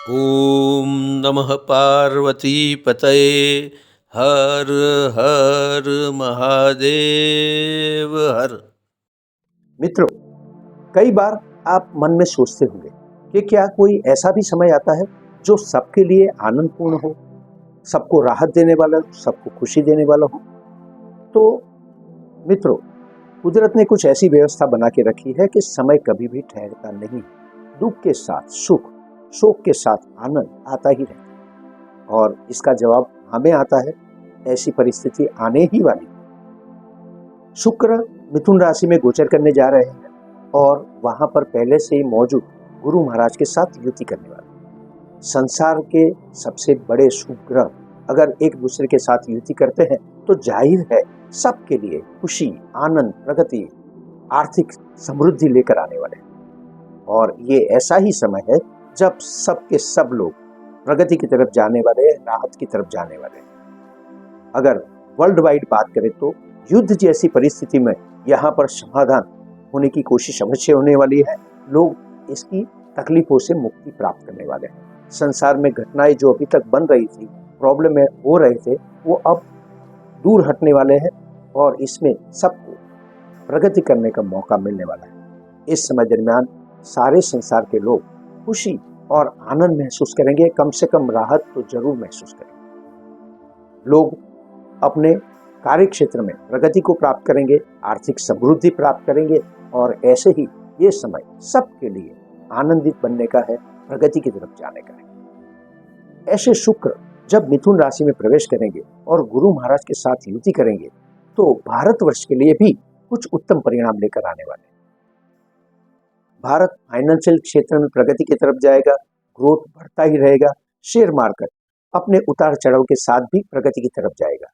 ॐ नमः पार्वतीपतये हर हर महादेव हर। मित्रों, कई बार आप मन में सोचते होंगे कि क्या कोई ऐसा भी समय आता है जो सबके लिए आनंदपूर्ण हो, सबको राहत देने वाला हो, सबको खुशी देने वाला हो। तो मित्रों, कुदरत ने कुछ ऐसी व्यवस्था बना के रखी है कि समय कभी भी ठहरता नहीं। दुख के साथ सुख, शोक के साथ आनंद आता ही रहता है और इसका जवाब हमें आता है। ऐसी परिस्थिति आने ही वाली। शुक्र मिथुन राशि में गोचर करने जा रहे हैं और वहां पर पहले से ही मौजूद गुरु महाराज के साथ युति करने वाले। संसार के सबसे बड़े शुभ ग्रह अगर एक दूसरे के साथ युति करते हैं तो जाहिर है सबके लिए खुशी, आनंद, प्रगति, आर्थिक समृद्धि लेकर आने वाले हैं। और ये ऐसा ही समय है जब सबके सब लोग प्रगति की तरफ जाने वाले, राहत की तरफ जाने वाले हैं। अगर वर्ल्ड वाइड बात करें तो युद्ध जैसी परिस्थिति में यहाँ पर समाधान होने की कोशिश अवश्य होने वाली है। लोग इसकी तकलीफों से मुक्ति प्राप्त करने वाले हैं। संसार में घटनाएं जो अभी तक बन रही थी, प्रॉब्लम में हो रहे थे, वो अब दूर हटने वाले हैं और इसमें सबको प्रगति करने का मौका मिलने वाला है। इस समय दरमियान सारे संसार के लोग खुशी और आनंद महसूस करेंगे, कम से कम राहत तो जरूर महसूस करेंगे। लोग अपने कार्य क्षेत्र में प्रगति को प्राप्त करेंगे, आर्थिक समृद्धि प्राप्त करेंगे और ऐसे ही ये समय सबके लिए आनंदित बनने का है, प्रगति की तरफ जाने का है। ऐसे शुक्र जब मिथुन राशि में प्रवेश करेंगे और गुरु महाराज के साथ युति करेंगे तो भारतवर्ष के लिए भी कुछ उत्तम परिणाम लेकर आने वाले हैं। भारत फाइनेंशियल क्षेत्र में प्रगति की तरफ जाएगा, ग्रोथ बढ़ता ही रहेगा। शेयर मार्केट अपने उतार चढ़ाव के साथ भी प्रगति की तरफ जाएगा।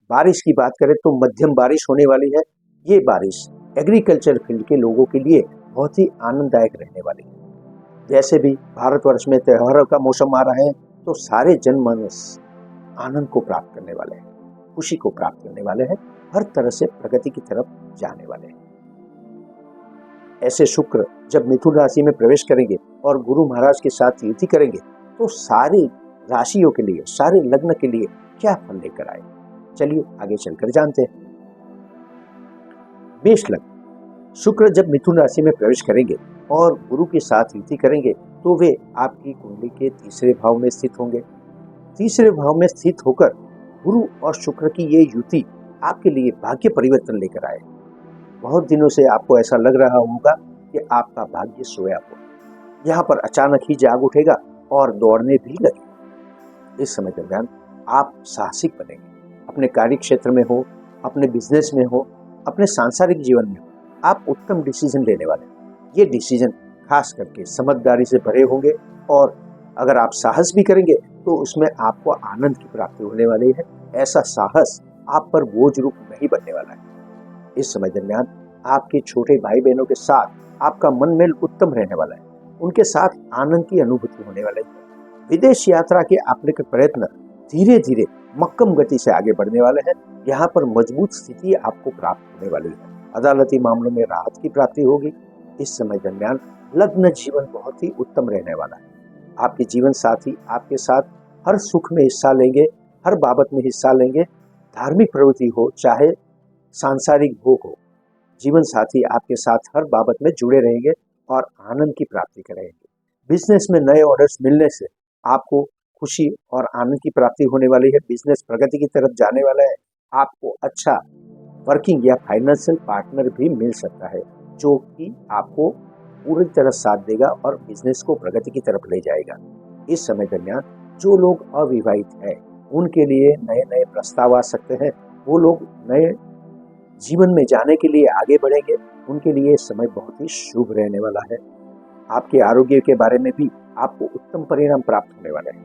बारिश की बात करें तो मध्यम बारिश होने वाली है। ये बारिश एग्रीकल्चर फील्ड के लोगों के लिए बहुत ही आनंददायक रहने वाली है। जैसे भी भारतवर्ष में त्योहारों का मौसम आ रहा है तो सारे जनमानस आनंद को प्राप्त करने वाले हैं, खुशी को प्राप्त करने वाले हैं, हर तरह से प्रगति की तरफ जाने वाले हैं। ऐसे शुक्र जब मिथुन राशि में प्रवेश करेंगे और गुरु महाराज के साथ युति करेंगे तो सारी राशियों के लिए, सारे लग्न के लिए क्या फल लेकर आए, चलिए आगे चलकर जानते हैं। मेष लग्न, शुक्र जब मिथुन राशि में प्रवेश करेंगे और गुरु के साथ युति करेंगे तो वे आपकी कुंडली के तीसरे भाव में स्थित होंगे। तीसरे भाव में स्थित होकर गुरु और शुक्र की ये युति आपके लिए भाग्य परिवर्तन लेकर आए। बहुत दिनों से आपको ऐसा लग रहा होगा कि आपका भाग्य सोया हो, यहाँ पर अचानक ही जाग उठेगा और दौड़ने भी लगेगा। इस समय दरमियान आप साहसिक बनेंगे। अपने कार्य क्षेत्र में हो, अपने बिजनेस में हो, अपने सांसारिक जीवन में हो, आप उत्तम डिसीजन लेने वाले हैं। ये डिसीजन खास करके समझदारी से भरे होंगे और अगर आप साहस भी करेंगे तो उसमें आपको आनंद की प्राप्ति होने वाली है। ऐसा साहस आप पर बोझ रूप नहीं बनने वाला है। इस समय दरमियान आपके छोटे भाई बहनों के साथ आपका मन मेल उत्तम रहने वाला है। उनके साथ आनंद की अनुभूति होने वाली है। विदेश यात्रा के आपने के प्रयत्न धीरे धीरे मक्कम गति से आगे बढ़ने वाले हैं। यहाँ पर मजबूत स्थिति आपको प्राप्त होने वाली है। अदालती मामलों में राहत की प्राप्ति होगी। इस समय दरमियान लग्न जीवन बहुत ही उत्तम रहने वाला है। आपके जीवन साथी आपके साथ हर सुख में हिस्सा लेंगे, हर बाबत में हिस्सा लेंगे। धार्मिक प्रवृत्ति हो चाहे सांसारिक भोग हो, जीवन साथी आपके साथ हर बाबत में जुड़े रहेंगे और आनंद की प्राप्ति करेंगे। बिजनेस में नए ऑर्डर्स मिलने से आपको खुशी और आनंद की प्राप्ति होने वाली है। बिजनेस प्रगति की तरफ जाने वाला है। आपको अच्छा वर्किंग या फाइनेंशियल पार्टनर भी मिल सकता है जो कि आपको पूरी तरह साथ देगा और बिजनेस को प्रगति की तरफ ले जाएगा। इस समय दरमियान जो लोग अविवाहित हैं उनके लिए नए नए प्रस्ताव आ सकते हैं। वो लोग नए जीवन में जाने के लिए आगे बढ़ेंगे। उनके लिए समय बहुत ही शुभ रहने वाला है। आपके आरोग्य के बारे में भी आपको उत्तम परिणाम प्राप्त होने वाले हैं।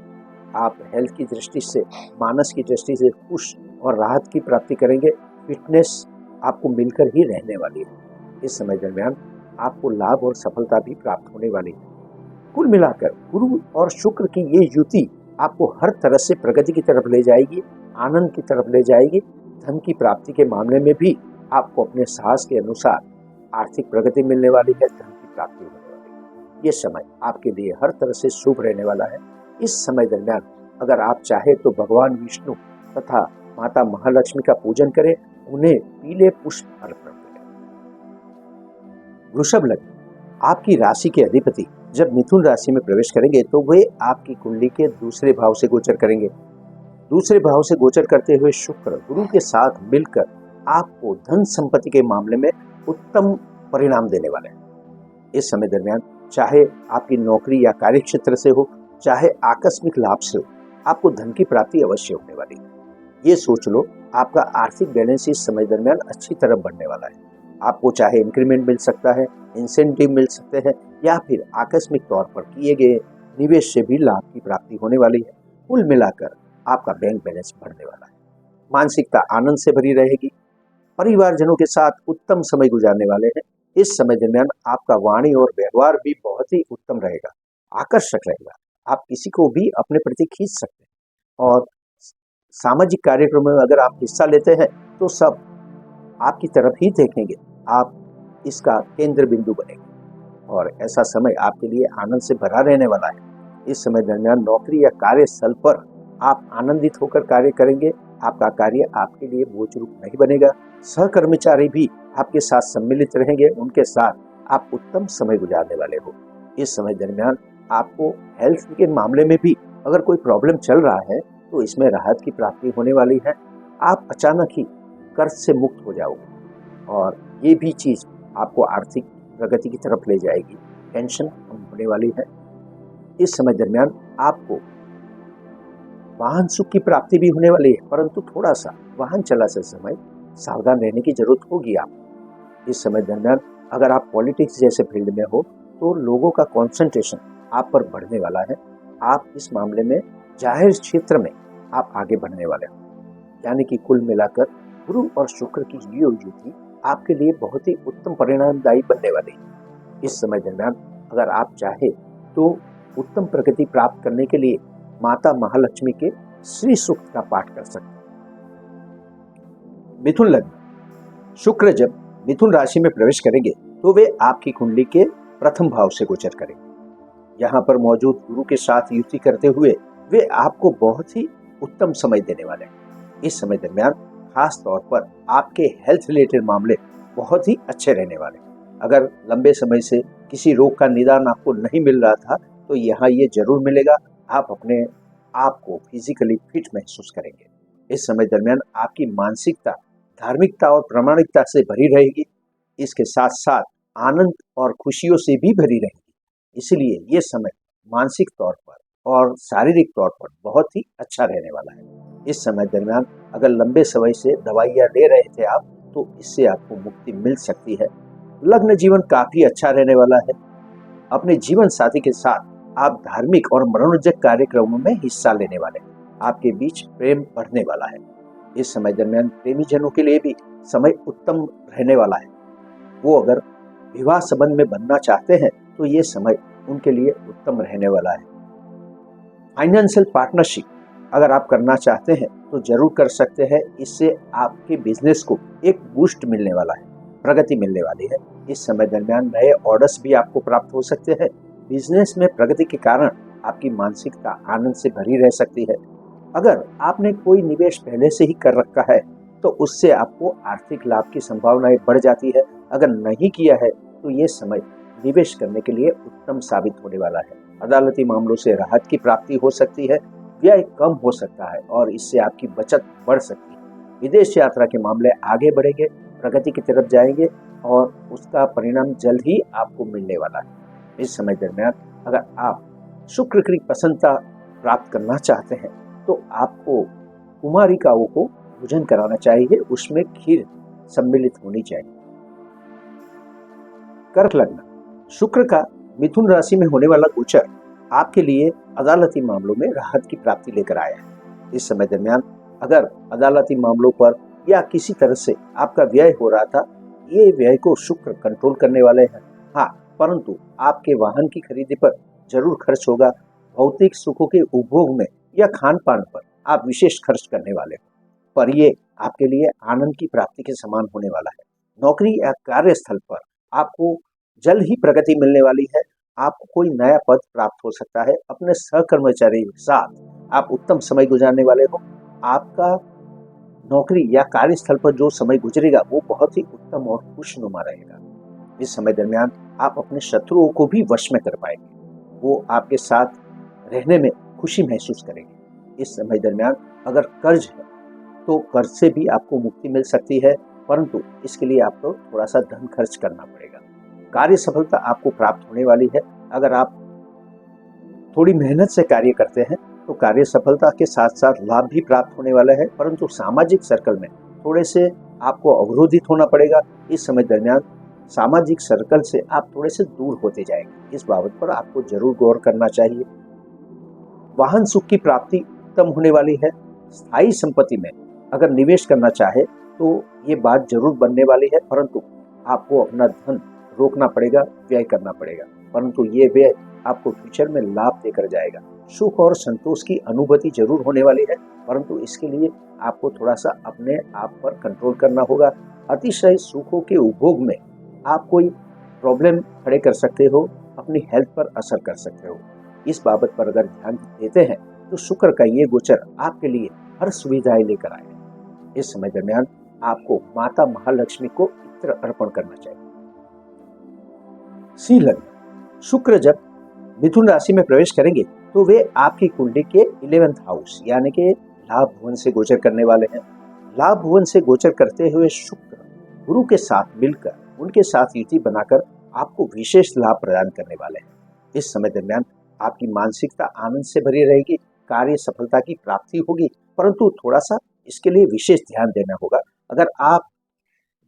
आप हेल्थ की दृष्टि से, मानस की दृष्टि से खुश और राहत की प्राप्ति करेंगे। फिटनेस आपको मिलकर ही रहने वाली है। इस समय दरमियान आपको लाभ और सफलता भी प्राप्त होने वाली है। कुल मिलाकर गुरु और शुक्र की ये युति आपको हर तरह से प्रगति की तरफ ले जाएगी, आनंद की तरफ ले जाएगी। धन की प्राप्ति के मामले में भी आपको अपने साहस के अनुसार आर्थिक प्रगति मिलने वाली है, धन की प्राप्ति होने वाली है। ये समय आपके लिए हर तरह से शुभ रहने वाला है। इस समय दरमियान अगर आप चाहे तो भगवान विष्णु तथा माता महालक्ष्मी का पूजन करें, उन्हें पीले पुष्प अर्पण करें। वृषभ लग्न, आपकी राशि के अधिपति जब मिथुन राशि में प्रवेश करेंगे तो वे आपकी कुंडली के दूसरे भाव से गोचर करेंगे। दूसरे भाव से गोचर करते हुए शुक्र गुरु के साथ मिलकर आपको धन संपत्ति के मामले में उत्तम परिणाम देने वाले हैं। इस समय दरमियान चाहे आपकी नौकरी या कार्य क्षेत्र से हो, चाहे आकस्मिक लाभ से हो, आपको धन की प्राप्ति अवश्य होने वाली है। ये सोच लो, आपका आर्थिक बैलेंस इस समय दरमियान अच्छी तरह बढ़ने वाला है। आपको चाहे इंक्रीमेंट मिल सकता है, इंसेंटिव मिल सकते हैं, या फिर आकस्मिक तौर पर किए गए निवेश से भी लाभ की प्राप्ति होने वाली है। कुल मिलाकर आपका बैंक बैलेंस बढ़ने वाला है। मानसिकता आनंद से भरी रहेगी। परिवारजनों के साथ उत्तम समय गुजारने वाले हैं। इस समय दरमियान आपका वाणी और व्यवहार भी बहुत ही उत्तम रहेगा, आकर्षक रहेगा। आप किसी को भी अपने प्रति खींच सकते हैं और सामाजिक कार्यक्रमों में अगर आप हिस्सा लेते हैं तो सब आपकी तरफ ही देखेंगे, आप इसका केंद्र बिंदु बनेंगे और ऐसा समय आपके लिए आनंद से भरा रहने वाला है। इस समय दरमियान नौकरी या कार्यस्थल पर आप आनंदित होकर कार्य करेंगे। आपका कार्य आपके लिए बोझ रूप नहीं बनेगा। सहकर्मचारी भी आपके साथ सम्मिलित रहेंगे, उनके साथ आप उत्तम समय गुजारने वाले हो। इस समय दरमियान आपको हेल्थ के मामले में भी अगर कोई प्रॉब्लम चल रहा है तो इसमें राहत की प्राप्ति होने वाली है। आप अचानक ही कर्ज से मुक्त हो जाओगे और ये भी चीज आपको आर्थिक प्रगति की तरफ ले जाएगी। टेंशन कम होने वाली है। इस समय दरमियान आपको वाहन सुख की प्राप्ति भी होने वाली है, परंतु थोड़ा सा वाहन चलाते समय सावधान रहने की जरूरत होगी। आप इस समय दरमियान अगर आप पॉलिटिक्स जैसे फील्ड में हो तो लोगों का कंसंट्रेशन आप पर बढ़ने वाला है। आप इस मामले में जाहिर क्षेत्र में आप आगे बढ़ने वाले हो। यानी कि कुल मिलाकर गुरु और शुक्र की ये युति आपके लिए बहुत ही उत्तम परिणामदायी बनने वाली है। इस समय दरमियान अगर आप चाहे तो उत्तम प्रगति प्राप्त करने के लिए माता महालक्ष्मी के श्री सूक्त का पाठ कर सकते हैं। मिथुन लग्न, शुक्र जब मिथुन राशि में प्रवेश करेंगे तो वे आपकी कुंडली के प्रथम भाव से गोचर करेंगे। यहाँ पर मौजूद गुरु के साथ युति करते हुए वे आपको बहुत ही उत्तम समय देने वाले हैं। इस समय दरमियान खास तौर पर आपके हेल्थ रिलेटेड मामले बहुत ही अच्छे रहने वाले हैं। अगर लंबे समय से किसी रोग का निदान आपको नहीं मिल रहा था तो यहाँ ये जरूर मिलेगा। आप अपने आप को फिजिकली फिट महसूस करेंगे। इस समय दरमियान आपकी मानसिकता धार्मिकता और प्रामाणिकता से भरी रहेगी। इसके साथ साथ आनंद और खुशियों से भी भरी रहेगी। इसलिए ये समय मानसिक तौर पर और शारीरिक तौर पर बहुत ही अच्छा रहने वाला है। इस समय दरमियान अगर लंबे समय से दवाइयाँ ले रहे थे आप तो इससे आपको मुक्ति मिल सकती है। लग्न जीवन काफी अच्छा रहने वाला है। अपने जीवन साथी के साथ आप धार्मिक और मनोरंजक कार्यक्रमों में हिस्सा लेने वाले हैं। आपके बीच प्रेम बढ़ने वाला है। इस समय दरमियान प्रेमी जनों के लिए भी समय उत्तम रहने वाला है। वो अगर विवाह संबंध में बनना चाहते हैं तो ये समय उनके लिए उत्तम रहने वाला है। फाइनेंशियल पार्टनरशिप अगर आप करना चाहते हैं तो जरूर कर सकते हैं। इससे आपके बिजनेस को एक बूस्ट मिलने वाला है, प्रगति मिलने वाली है। इस समय दरमियान नए ऑर्डर्स भी आपको प्राप्त हो सकते हैं। बिजनेस में प्रगति के कारण आपकी मानसिकता आनंद से भरी रह सकती है। अगर आपने कोई निवेश पहले से ही कर रखा है तो उससे आपको आर्थिक लाभ की संभावनाएं बढ़ जाती है। अगर नहीं किया है तो ये समय निवेश करने के लिए उत्तम साबित होने वाला है। अदालती मामलों से राहत की प्राप्ति हो सकती है, व्यय कम हो सकता है और इससे आपकी बचत बढ़ सकती है। विदेश यात्रा के मामले आगे बढ़ेंगे, प्रगति की तरफ जाएंगे और उसका परिणाम जल्द ही आपको मिलने वाला है। इस समय दरमियान अगर आप शुक्र की प्रसन्नता प्राप्त करना चाहते हैं तो आपको कुमारिकाओं को भोजन कराना चाहिए, उसमें खीर सम्मिलित होनी चाहिए। कर्क लग्न, शुक्र का मिथुन राशि में होने वाला गोचर आपके लिए अदालती मामलों में राहत की प्राप्ति लेकर आया है। इस समय दरमियान अगर अदालती मामलों पर या किसी तरह से आपका व्यय हो रहा था, ये व्यय को शुक्र कंट्रोल करने वाले हैं। हाँ, परंतु आपके वाहन की खरीदी पर जरूर खर्च होगा। भौतिक सुखों के उपभोग में या खान पान पर आप विशेष खर्च करने वाले हो, पर ये आपके लिए आनंद की प्राप्ति के समान होने वाला है। नौकरी या कार्यस्थल पर आपको जल्द ही प्रगति मिलने वाली है। आपको कोई नया पद प्राप्त हो सकता है। अपने सहकर्मचारियों के साथ आप उत्तम समय गुजारने वाले हो। आपका नौकरी या कार्यस्थल पर जो समय गुजरेगा वो बहुत ही उत्तम और खुशनुमा रहेगा। इस समय दरमियान आप अपने शत्रुओं को भी वश में कर पाएंगे। वो आपके साथ रहने में खुशी महसूस करेंगे। इस समय दरमियान अगर कर्ज है तो कर्ज से भी आपको मुक्ति मिल सकती है, परंतु इसके लिए आपको थोड़ा सा धन खर्च करना पड़ेगा। कार्य सफलता आपको प्राप्त होने वाली है। अगर आप थोड़ी मेहनत से कार्य करते हैं तो कार्य सफलता के साथ साथ लाभ भी प्राप्त होने वाला है, परंतु सामाजिक सर्कल में थोड़े से आपको अवरोधित होना पड़ेगा। इस समय दरमियान सामाजिक सर्कल से आप थोड़े से दूर होते जाएंगे। इस बाबत पर आपको जरूर गौर करना चाहिए। वाहन सुख की प्राप्ति उत्तम होने वाली है। स्थायी संपत्ति में अगर निवेश करना चाहे तो ये बात जरूर बनने वाली है, परंतु आपको अपना धन रोकना पड़ेगा, व्यय करना पड़ेगा, परंतु ये व्यय आपको फ्यूचर में लाभ देकर जाएगा। सुख और संतोष की अनुभूति जरूर होने वाली है, परंतु इसके लिए आपको थोड़ा सा अपने आप पर कंट्रोल करना होगा। अतिशय सुखों के उपभोग में आप कोई प्रॉब्लम खड़े कर सकते हो, अपनी हेल्थ पर असर कर सकते हो। इस बाबत पर अगर ध्यान देते हैं तो शुक्र का ये गोचर आपके लिए हर सुविधाएं लेकर आए। इस समय दरमियान आपको माता महालक्ष्मी को इत्र अर्पण करना चाहिए। सिंह लग्न, शुक्र जब मिथुन राशि में प्रवेश करेंगे तो वे आपकी कुंडली के 11th हाउस यानी कि लाभ भुवन से गोचर करने वाले हैं। लाभ भुवन से गोचर करते हुए शुक्र गुरु के साथ मिलकर उनके साथ युति बनाकर आपको विशेष लाभ प्रदान करने वाले हैं। इस समय दरमियान आपकी मानसिकता आनंद से भरी रहेगी, कार्य सफलता की प्राप्ति होगी, परंतु थोड़ा सा इसके लिए विशेष ध्यान देना होगा। अगर आप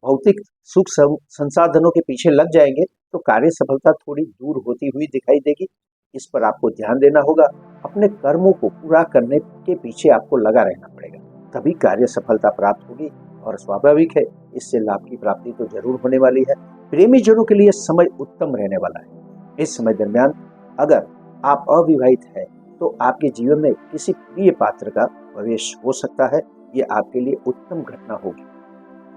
भौतिक सुख संसाधनों के पीछे लग जाएंगे तो कार्य सफलता थोड़ी दूर होती हुई दिखाई देगी। इस पर आपको ध्यान देना होगा। अपने कर्मों को पूरा करने के पीछे आपको लगा रहना पड़ेगा, तभी कार्य सफलता प्राप्त होगी। और स्वाभाविक है इससे लाभ की प्राप्ति तो जरूर होने वाली है। प्रेमी जनों के लिए समय उत्तम रहने वाला है। इस समय दरमियान अगर आप अविवाहित हैं तो आपके जीवन में किसी प्रिय पात्र का प्रवेश हो सकता है। ये आपके लिए उत्तम घटना होगी।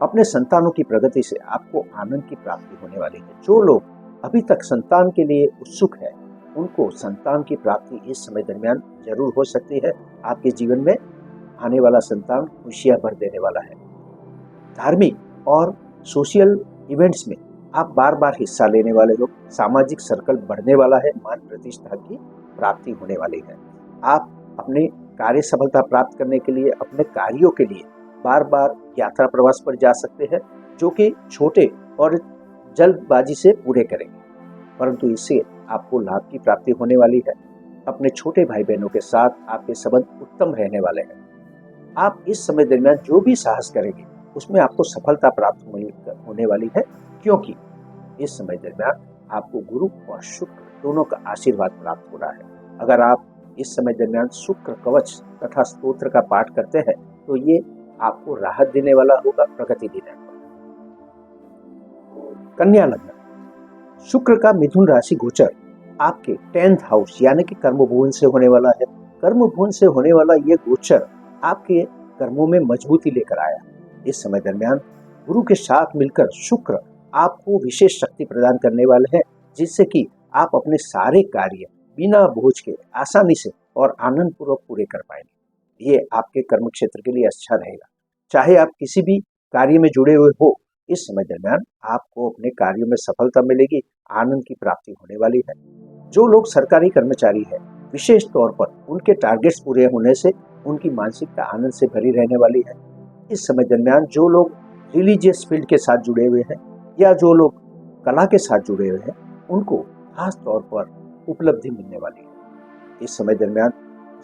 अपने संतानों की प्रगति से आपको आनंद की प्राप्ति होने वाली है। जो लोग अभी तक संतान के लिए उत्सुक है उनको संतान की प्राप्ति इस समय दरमियान जरूर हो सकती है। आपके जीवन में आने वाला संतान खुशियां भर देने वाला है। धार्मिक और सोशल इवेंट्स में आप बार बार हिस्सा लेने वाले हो। सामाजिक सर्कल बढ़ने वाला है। मान प्रतिष्ठा की प्राप्ति होने वाली है। आप अपने कार्य सफलता प्राप्त करने के लिए अपने कार्यों के लिए बार बार यात्रा प्रवास पर जा सकते हैं, जो कि छोटे और जल्दबाजी से पूरे करेंगे, परंतु इससे आपको लाभ की प्राप्ति होने वाली है। अपने छोटे भाई बहनों के साथ आपके संबंध उत्तम रहने वाले हैं। आप इस समय दरमियान जो भी साहस करेंगे उसमें आपको सफलता प्राप्त होने वाली है, क्योंकि इस समय दरमियान आपको गुरु और शुक्र दोनों का आशीर्वाद प्राप्त हो रहा है। अगर आप इस समय दरमियान शुक्र कवच तथा स्तोत्र का पाठ करते हैं तो ये आपको राहत देने वाला होगा, प्रगति देने वाला। कन्या लग्न, शुक्र का मिथुन राशि गोचर आपके 10th हाउस यानी कि कर्म भुवन से होने वाला है। कर्म भुवन से होने वाला ये गोचर आपके कर्मों में मजबूती लेकर आया। इस समय दरमियान गुरु के साथ मिलकर शुक्र आपको विशेष शक्ति प्रदान करने वाले हैं, जिससे कि आप अपने सारे कार्य बिना बोझ के आसानी से और आनंद पूर्वक पूरे कर पाएंगे। ये आपके कर्म क्षेत्र के लिए अच्छा रहेगा। चाहे आप किसी भी कार्य में जुड़े हुए हो, इस समय दरमियान आपको अपने कार्यों में सफलता मिलेगी, आनंद की प्राप्ति होने वाली है। जो लोग सरकारी कर्मचारी हैं, विशेष तौर पर उनके टारगेट्स पूरे होने से उनकी मानसिकता आनंद से भरी रहने वाली है। इस समय दरमियान जो लोग रिलीजियस फील्ड के साथ जुड़े हुए हैं या जो लोग कला के साथ जुड़े हुए हैं, उनको खास तौर पर उपलब्धि मिलने वाली है। इस समय दरमियान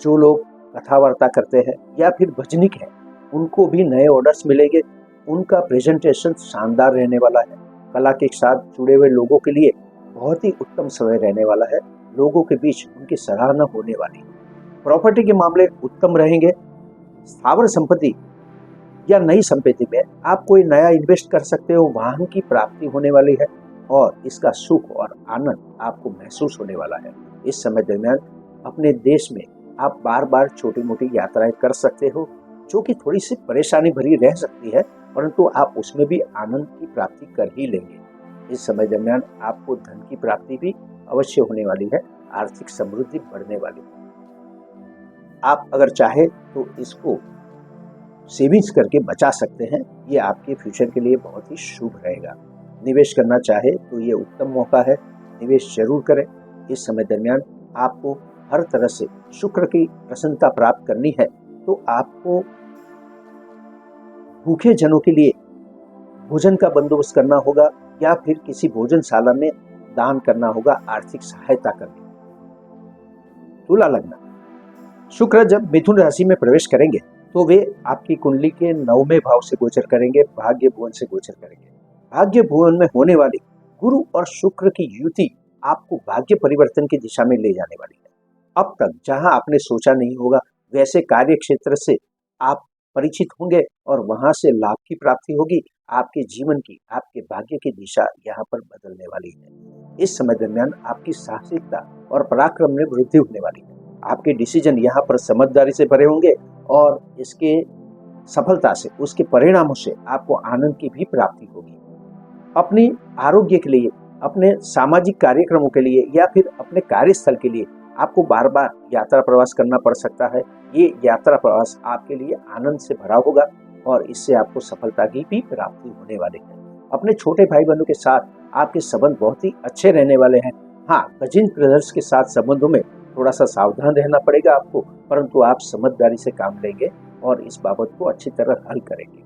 जो लोग कथा वार्ता करते हैं या फिर भजनिक हैं, उनको भी नए ऑर्डर्स मिलेंगे। उनका प्रेजेंटेशन शानदार रहने वाला है। कला के साथ जुड़े हुए लोगों के लिए बहुत ही उत्तम समय रहने वाला है। लोगों के बीच उनकी सराहना होने वाली है। प्रॉपर्टी के मामले उत्तम रहेंगे। स्थावर संपत्ति या नई संपत्ति में आप कोई नया इन्वेस्ट कर सकते हो। वाहन की प्राप्ति होने वाली है और इसका सुख और आनंद आपको महसूस होने वाला है। इस समय दरमियान अपने देश में आप बार बार छोटी मोटी यात्राएं कर सकते हो, जो कि थोड़ी सी परेशानी भरी रह सकती है, परंतु आप उसमें भी आनंद की प्राप्ति कर ही लेंगे। इस समय दरमियान आपको धन की प्राप्ति भी अवश्य होने वाली है, आर्थिक समृद्धि बढ़ने वाली है। आप अगर चाहे तो इसको सेविंग्स करके बचा सकते हैं, ये आपके फ्यूचर के लिए बहुत ही शुभ रहेगा। निवेश करना चाहे तो ये उत्तम मौका है, निवेश जरूर करें। इस समय दरमियान आपको हर तरह से शुक्र की प्रसन्नता प्राप्त करनी है तो आपको भूखे जनों के लिए भोजन का बंदोबस्त करना होगा या फिर किसी भोजनशाला में दान करना होगा, आर्थिक सहायता करनी। तुला लग्न, शुक्र जब मिथुन राशि में प्रवेश करेंगे तो वे आपकी कुंडली के 9वें भाव से गोचर करेंगे, भाग्य भुवन से गोचर करेंगे। भाग्य भुवन में होने वाली गुरु और शुक्र की युति आपको भाग्य परिवर्तन की दिशा में ले जाने वाली है। अब तक जहां आपने सोचा नहीं होगा वैसे कार्य क्षेत्र से आप परिचित होंगे और वहां से लाभ की प्राप्ति होगी। आपके जीवन की, आपके भाग्य की दिशा यहाँ पर बदलने वाली है। इस समय दरमियान आपकी साहसिकता और पराक्रम में वृद्धि होने वाली है। आपके डिसीजन यहाँ पर समझदारी से भरे होंगे और इसके सफलता से, उसके परिणामों से आपको आनंद की भी प्राप्ति होगी। अपनी आरोग्य के लिए, अपने सामाजिक कार्यक्रमों के लिए या फिर अपने कार्यस्थल के लिए आपको बार बार यात्रा प्रवास करना पड़ सकता है। ये यात्रा प्रवास आपके लिए आनंद से भरा होगा और इससे आपको सफलता की भी प्राप्ति होने वाली है। अपने छोटे भाई बहनों के साथ आपके संबंध बहुत ही अच्छे रहने वाले हैं। हाँ, कजिन ब्रदर्स के साथ संबंधों में थोड़ा सा सावधान रहना पड़ेगा आपको, परंतु आप समझदारी से काम लेंगे और इस बाबत को अच्छी तरह हल करेंगे।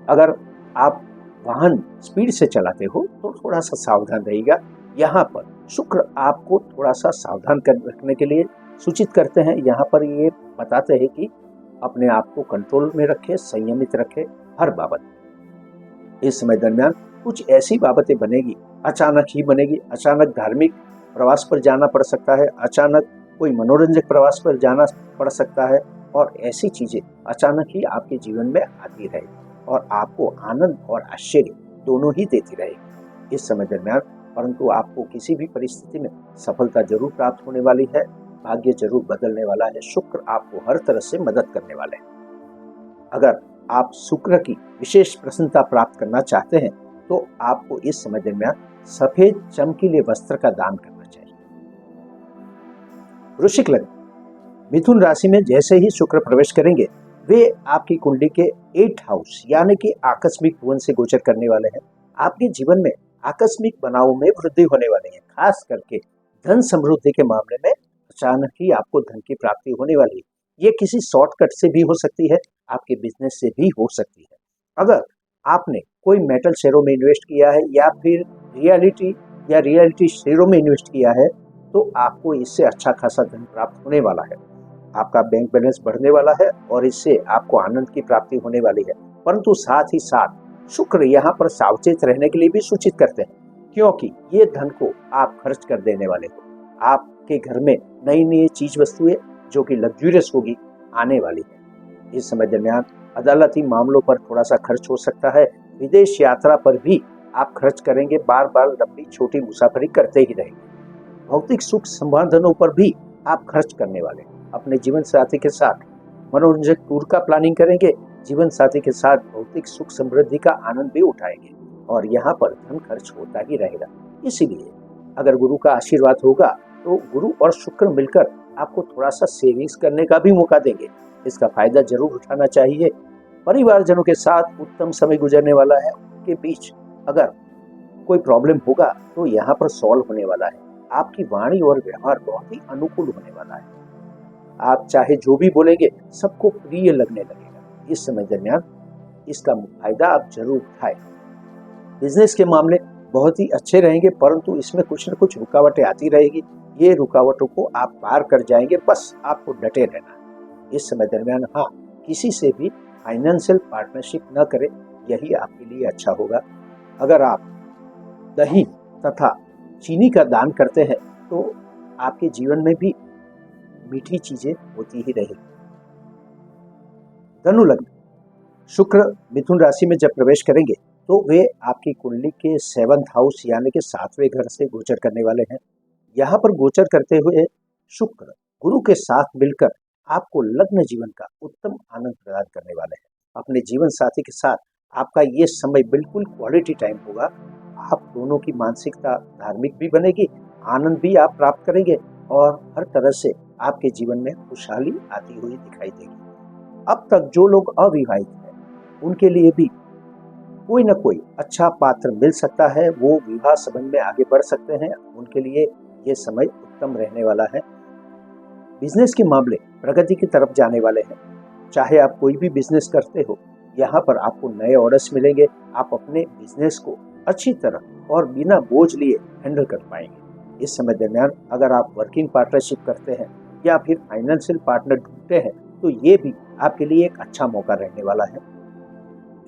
अगर आप वाहन स्पीड से चलाते हो तो थोड़ा सा सावधान रहिएगा। यहाँ पर शुक्र आपको थोड़ा सा सावधान कर रखने के लिए सूचित करते हैं। यहाँ पर ये बताते हैं कि अपने आप को कंट्रोल में रखें, संयमित रखें हर बाबत। इस समय दरमियान कुछ ऐसी बाबतें बनेगी, अचानक ही बनेगी। अचानक धार्मिक प्रवास पर जाना पड़ सकता है, अचानक कोई मनोरंजक प्रवास पर जाना पड़ सकता है और ऐसी चीजें अचानक ही आपके जीवन में आती रहेगी और आपको आनंद और आश्चर्य दोनों ही देती रहेगी इस समय दरमियान। परंतु आपको किसी भी परिस्थिति में सफलता जरूर प्राप्त होने वाली है, भाग्य जरूर बदलने वाला है। शुक्र आपको हर तरह से मदद करने वाले हैं। अगर आप शुक्र की विशेष प्रसन्नता प्राप्त करना चाहते हैं तो आपको इस समय दरमियान सफेद चमकीले वस्त्र का दान करना चाहिए। वृश्चिक लग्न, मिथुन राशि में जैसे ही शुक्र प्रवेश करेंगे वे आपकी कुंडली के 8th हाउस यानी कि आकस्मिक भुवन से गोचर करने वाले हैं। आपके जीवन में आकस्मिक बनावों में वृद्धि होने वाली है, खास करके धन समृद्धि के मामले में अचानक ही आपको धन की प्राप्ति होने वाली है। ये किसी शॉर्टकट से भी हो सकती है, आपके बिजनेस से भी हो सकती है। अगर आपने कोई मेटल शेयरों में इन्वेस्ट किया है या फिर रियलिटी शेयरों में इन्वेस्ट किया है तो आपको इससे अच्छा खासा धन प्राप्त होने वाला है। आपका बैंक बैलेंस बढ़ने वाला है और इससे आपको आनंद की प्राप्ति होने वाली है। परंतु साथ ही साथ शुक्र यहाँ पर सावचेत रहने के लिए भी सूचित करते हैं, क्योंकि ये धन को आप खर्च कर देने वाले हो। आपके घर में नई नई चीज वस्तुएं जो कि लग्जूरियस होगी आने वाली है। इस समय दरमियान अदालती मामलों पर थोड़ा सा खर्च हो सकता है। विदेश यात्रा पर भी आप खर्च करेंगे, बार बार लंबी छोटी मुसाफरी करते ही रहेंगे। भौतिक सुख संवर्धनों पर भी आप खर्च करने वाले हैं। अपने जीवन साथी के साथ मनोरंजक टूर का प्लानिंग करेंगे, जीवन साथी के साथ भौतिक सुख समृद्धि का आनंद भी उठाएंगे और यहाँ पर धन खर्च होता ही रहेगा। इसीलिए अगर गुरु का आशीर्वाद होगा तो गुरु और शुक्र मिलकर आपको थोड़ा सा सेविंग्स करने का भी मौका देंगे। इसका फायदा जरूर उठाना चाहिए। परिवारजनों के साथ उत्तम समय गुजरने वाला है। उनके बीच अगर कोई प्रॉब्लम होगा तो यहाँ पर सॉल्व होने वाला है। आपकी वाणी और व्यवहार बहुत ही अनुकूल होने वाला है। आप चाहे जो भी बोलेंगे सबको प्रिय लगने लगेगा। इस समय दरमियान इसका फायदा आप जरूर उठाएं। बिजनेस के मामले बहुत ही अच्छे रहेंगे, परंतु इसमें कुछ न कुछ रुकावटें आती रहेगी। ये रुकावटों को आप पार कर जाएंगे, बस आपको डटे रहना है। इस समय दरमियान हाँ, किसी से भी फाइनेंशियल पार्टनरशिप न करें, यही आपके लिए अच्छा होगा। अगर आप दही तथा चीनी का दान करते हैं तो आपके जीवन में भी मीठी चीजें होती ही रहेगी। धनु लग्न, शुक्र मिथुन राशि में जब प्रवेश करेंगे तो वे आपकी कुंडली के 7th हाउस यानी कि 7वें घर से गोचर करने वाले हैं। यहाँ पर गोचर करते हुए शुक्र गुरु के साथ मिलकर आपको लग्न जीवन का उत्तम आनंद प्रदान करने वाले हैं। अपने जीवन साथी के साथ आपका ये समय बिल्कुल क्वालिटी टाइम होगा। आप दोनों की मानसिकता धार्मिक भी बनेगी, आनंद भी आप प्राप्त करेंगे और हर तरह से आपके जीवन में खुशहाली आती हुई दिखाई देगी। अब तक जो लोग अविवाहित हैं उनके लिए भी कोई ना कोई अच्छा पात्र मिल सकता है, वो विवाह संबंध में आगे बढ़ सकते हैं, उनके लिए ये समय उत्तम रहने वाला है। बिजनेस के मामले प्रगति की तरफ जाने वाले हैं। चाहे आप कोई भी बिजनेस करते हो, यहाँ पर आपको नए ऑर्डर्स मिलेंगे। आप अपने बिजनेस को अच्छी तरह और बिना बोझ लिए हैंडल कर पाएंगे। इस समय दरमियान अगर आप वर्किंग पार्टनरशिप करते हैं या फिर फाइनेंशियल पार्टनर ढूंढते हैं तो ये भी आपके लिए एक अच्छा मौका रहने वाला है।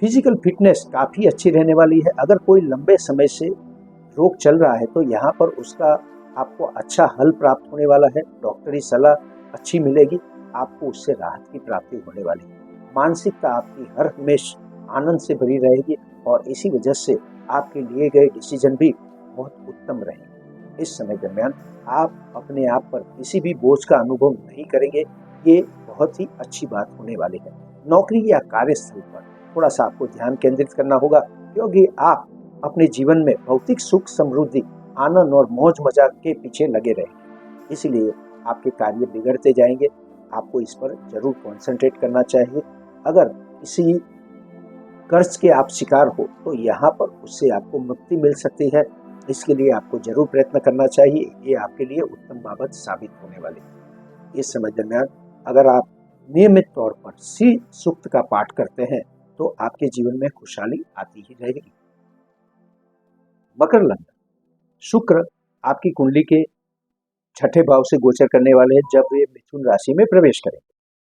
फिजिकल फिटनेस काफ़ी अच्छी रहने वाली है। अगर कोई लंबे समय से रोग चल रहा है तो यहाँ पर उसका आपको अच्छा हल प्राप्त होने वाला है। डॉक्टरी सलाह अच्छी मिलेगी, आपको उससे राहत की प्राप्ति होने वाली है। मानसिकता आपकी हर हमेशा आनंद से भरी रहेगी और इसी वजह से आपके लिए गए डिसीजन भी बहुत उत्तम रहेंगे। इस समय दरमियान आप अपने आप पर किसी भी बोझ का अनुभव नहीं करेंगे, ये बहुत ही अच्छी बात होने वाली है। नौकरी या कार्यस्थल पर थोड़ा सा आपको ध्यान केंद्रित करना होगा, क्योंकि आप अपने जीवन में भौतिक सुख, समृद्धि, आनंद और मौज मजाक के पीछे लगे रहेंगे, इसलिए आपके कार्य बिगड़ते जाएंगे। आपको इस पर जरूर कंसंट्रेट करना चाहिए। अगर किसी कर्ज के आप शिकार हो तो यहाँ पर उससे आपको मुक्ति मिल सकती है, इसके लिए आपको जरूर प्रयत्न करना चाहिए। ये आपके लिए उत्तम बाबत साबित होने वाली है। इस समय दरमियान अगर आप नियमित तौर पर श्री सूक्त का पाठ करते हैं तो आपके जीवन में खुशहाली आती ही रहेगी। मकर लग्न, शुक्र आपकी कुंडली के छठे भाव से गोचर करने वाले हैं। जब वे मिथुन राशि में प्रवेश करेंगे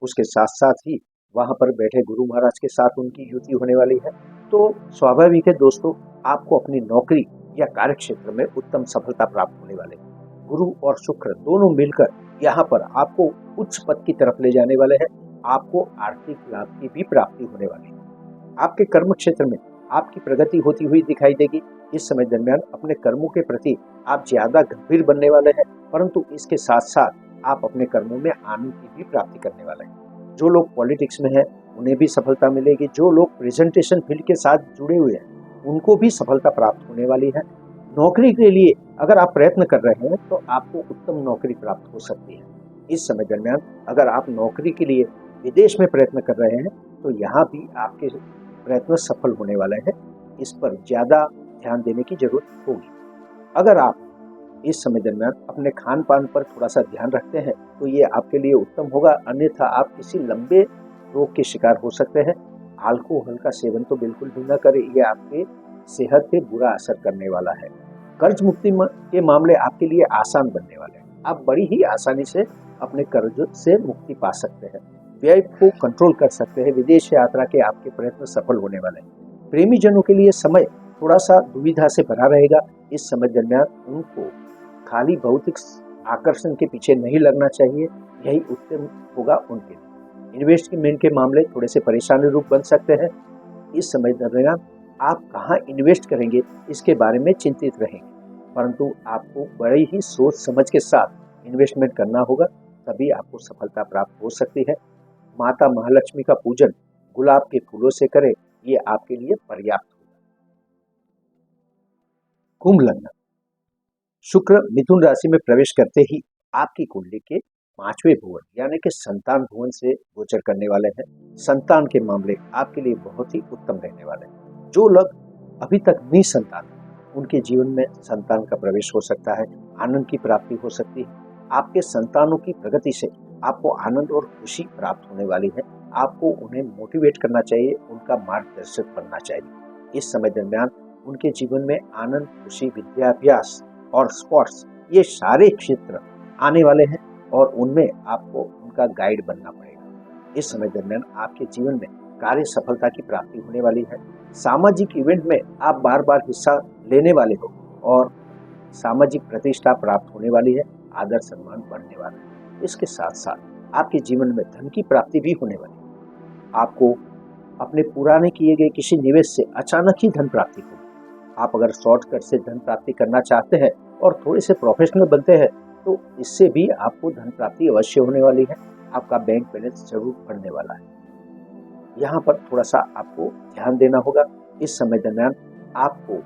उसके साथ साथ ही वहां पर बैठे गुरु महाराज के साथ उनकी युति होने वाली है। तो स्वाभाविक है दोस्तों, आपको अपनी नौकरी या कार्य क्षेत्र में उत्तम सफलता प्राप्त होने वाले हैं। गुरु और शुक्र दोनों मिलकर यहाँ पर आपको उच्च पद की तरफ ले जाने वाले हैं। आपको आर्थिक लाभ की भी प्राप्ति होने वाली है। आपके कर्म क्षेत्र में आपकी प्रगति होती हुई दिखाई देगी। इस समय दरमियान अपने कर्मों के प्रति आप ज्यादा गंभीर बनने वाले हैं, परंतु इसके साथ साथ आप अपने कर्मों में आनंद की भी प्राप्ति करने वाले हैं। जो लोग पॉलिटिक्स में हैं उन्हें भी सफलता मिलेगी। जो लोग प्रेजेंटेशन फील्ड के साथ जुड़े हुए हैं उनको भी सफलता प्राप्त होने वाली है। नौकरी के लिए अगर आप प्रयत्न कर रहे हैं तो आपको उत्तम नौकरी प्राप्त हो सकती है। इस समय दरमियान अगर आप नौकरी के लिए विदेश में प्रयत्न कर रहे हैं तो यहाँ भी आपके प्रयत्न सफल होने वाले हैं। इस पर ज्यादा ध्यान देने की जरूरत होगी। अगर आप इस समय दरमियान अपने खान पान पर थोड़ा सा ध्यान रखते हैं तो ये आपके लिए उत्तम होगा, अन्यथा आप किसी लंबे रोग के शिकार हो सकते हैं। अल्कोहल का सेवन तो बिल्कुल भी न करें, ये आपके सेहत पे बुरा असर करने वाला है। कर्ज मुक्ति के मामले आपके लिए आसान बनने वाले हैं। आप बड़ी ही आसानी से अपने कर्ज से मुक्ति पा सकते हैं। व्यय को कंट्रोल कर सकते हैं। विदेश यात्रा के आपके प्रयत्न सफल होने वाले हैं। प्रेमी जनों के लिए समय थोड़ा सा दुविधा से भरा रहेगा। इस समय दरमियान उनको खाली भौतिक आकर्षण के पीछे नहीं लगना चाहिए, यही उत्तम होगा उनके लिए। इन्वेस्टमेंट के मामले थोड़े से परेशानी रूप बन सकते हैं। इस समय दरमियान आप कहाँ इन्वेस्ट करेंगे इसके बारे में चिंतित रहेंगे, परंतु आपको बड़ी ही सोच समझ के साथ इन्वेस्टमेंट करना होगा, तभी आपको सफलता प्राप्त हो सकती है। माता महालक्ष्मी का पूजन गुलाब के फूलों से करें, ये आपके लिए पर्याप्त होगा। कुंभ लग्न, शुक्र मिथुन राशि में प्रवेश करते ही आपकी कुंडली के पांचवें भुवन यानी कि संतान भुवन से गोचर करने वाले हैं। संतान के मामले आपके लिए बहुत ही उत्तम रहने वाले हैं। जो लोग अभी तक निसंतान उनके जीवन में संतान का प्रवेश हो सकता है, आनंद की प्राप्ति हो सकती है। आपके संतानों की प्रगति से आपको आनंद और खुशी प्राप्त होने वाली है। आपको उन्हें मोटिवेट करना चाहिए, उनका मार्गदर्शक बनना चाहिए। इस समय दरमियान उनके जीवन में आनंद, खुशी, विद्याभ्यास और स्पोर्ट्स ये सारे क्षेत्र आने वाले हैं और उनमें आपको उनका गाइड बनना पड़ेगा। इस समय दरमियान आपके जीवन में कार्य सफलता की प्राप्ति होने वाली है। सामाजिक इवेंट में आप बार बार हिस्सा लेने वाले हो और सामाजिक प्रतिष्ठा प्राप्त होने वाली है, आदर सम्मान बढ़ने वाला है। इसके साथ साथ आपके जीवन में धन की प्राप्ति भी होने वाली है। आपको अपने पुराने किए गए किसी निवेश से अचानक ही धन प्राप्ति होगी। आप अगर शॉर्टकट से धन प्राप्ति करना चाहते हैं और थोड़े से प्रोफेशनल बनते हैं तो इससे भी आपको धन प्राप्ति अवश्य होने वाली है। आपका बैंक बैलेंस जरूर बढ़ने वाला है। यहाँ पर थोड़ा सा आपको ध्यान देना होगा। इस समय दरमियान आपको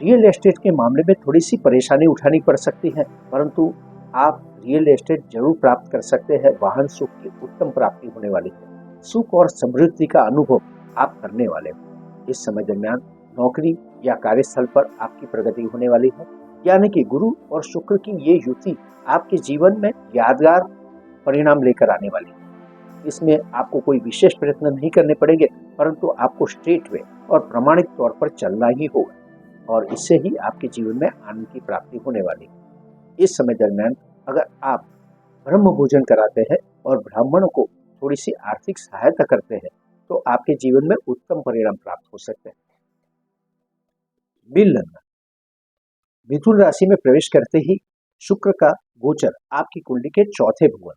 रियल एस्टेट के मामले में थोड़ी सी परेशानी उठानी पड़ सकती है, परंतु आप रियल एस्टेट जरूर प्राप्त कर सकते हैं। वाहन सुख की उत्तम प्राप्ति होने वाली है। सुख और समृद्धि का अनुभव आप करने वाले हो। इस समय दरमियान नौकरी या कार्यस्थल पर आपकी प्रगति होने वाली है, यानी कि गुरु और शुक्र की ये युति आपके जीवन में यादगार परिणाम लेकर आने वाली है। इसमें आपको कोई विशेष प्रयत्न नहीं करने पड़ेंगे, परंतु आपको स्ट्रेट वे और प्रामाणिक तौर पर चलना ही होगा और इससे ही आपके जीवन में आनंद की प्राप्ति होने वाली है। इस समय दरमियान अगर आप ब्रह्म भोजन कराते हैं और ब्राह्मणों को थोड़ी सी आर्थिक सहायता करते हैं तो आपके जीवन में उत्तम परिणाम प्राप्त हो सकते हैं। बिल लगना, मिथुन राशि में प्रवेश करते ही शुक्र का गोचर आपकी कुंडली के चौथे भुवन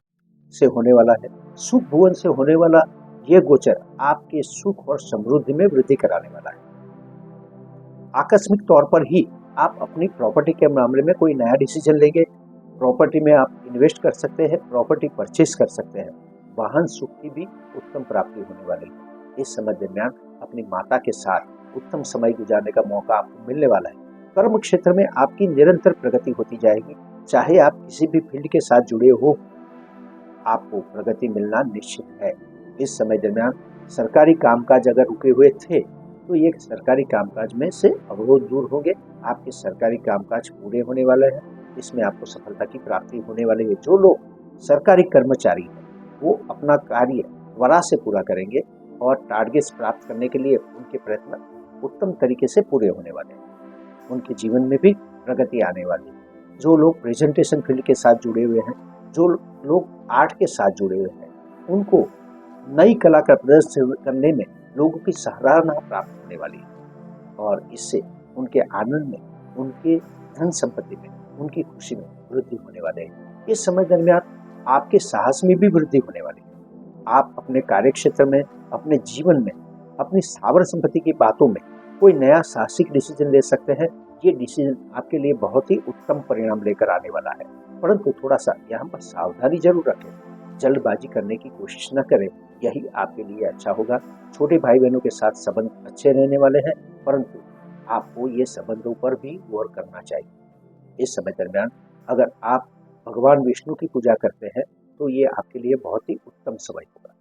से होने वाला है। सुख भुवन से होने वाला यह गोचर आपके सुख और समृद्धि में वृद्धि कराने वाला है। आकस्मिक तौर पर ही आप अपनी प्रॉपर्टी के मामले में कोई नया डिसीजन लेंगे। प्रॉपर्टी में आप इन्वेस्ट कर सकते हैं, प्रॉपर्टी परचेस कर सकते हैं। वाहन सुख की भी उत्तम प्राप्ति होने वाली है। इस समय दरमियान अपनी माता के साथ उत्तम समय गुजारने का मौका आपको मिलने वाला है। कर्म क्षेत्र में आपकी निरंतर प्रगति होती जाएगी। चाहे आप किसी भी फील्ड के साथ जुड़े हो, आपको प्रगति मिलना निश्चित है। इस समय दरमियान सरकारी कामकाज अगर रुके हुए थे तो ये सरकारी कामकाज में से अवरोध दूर होंगे। आपके सरकारी कामकाज पूरे होने वाले हैं। इसमें आपको सफलता की प्राप्ति होने वाली है। जो लोग सरकारी कर्मचारी हैं वो अपना कार्य त्वरा से पूरा करेंगे और टारगेट्स प्राप्त करने के लिए उनके प्रयत्न उत्तम तरीके से पूरे होने वाले हैं। उनके जीवन में भी प्रगति आने वाली है। जो लोग प्रेजेंटेशन फील्ड के साथ जुड़े हुए हैं, जो लोग आर्ट के साथ जुड़े हुए हैं, उनको नई कला का प्रदर्शन करने में लोगों की सराहना प्राप्त होने वाली है और इससे उनके आनंद में, उनके धन संपत्ति में, उनकी खुशी में वृद्धि होने वाले है। इस समय दरमियान आपके साहस में भी वृद्धि होने वाली है। आप अपने कार्य क्षेत्र में, अपने जीवन में, अपनी स्थावर संपत्ति की बातों में कोई नया साहसिक डिसीजन ले सकते हैं। ये डिसीजन आपके लिए बहुत ही उत्तम परिणाम लेकर आने वाला है, परंतु थोड़ा सा यहाँ पर सावधानी जरूर रखें। जल्दबाजी करने की कोशिश न करें, यही आपके लिए अच्छा होगा। छोटे भाई बहनों के साथ संबंध अच्छे रहने वाले हैं, परंतु आपको ये संबंधों पर भी गौर करना चाहिए। इस समय दरमियान अगर आप भगवान विष्णु की पूजा करते हैं तो ये आपके लिए बहुत ही उत्तम समय होगा।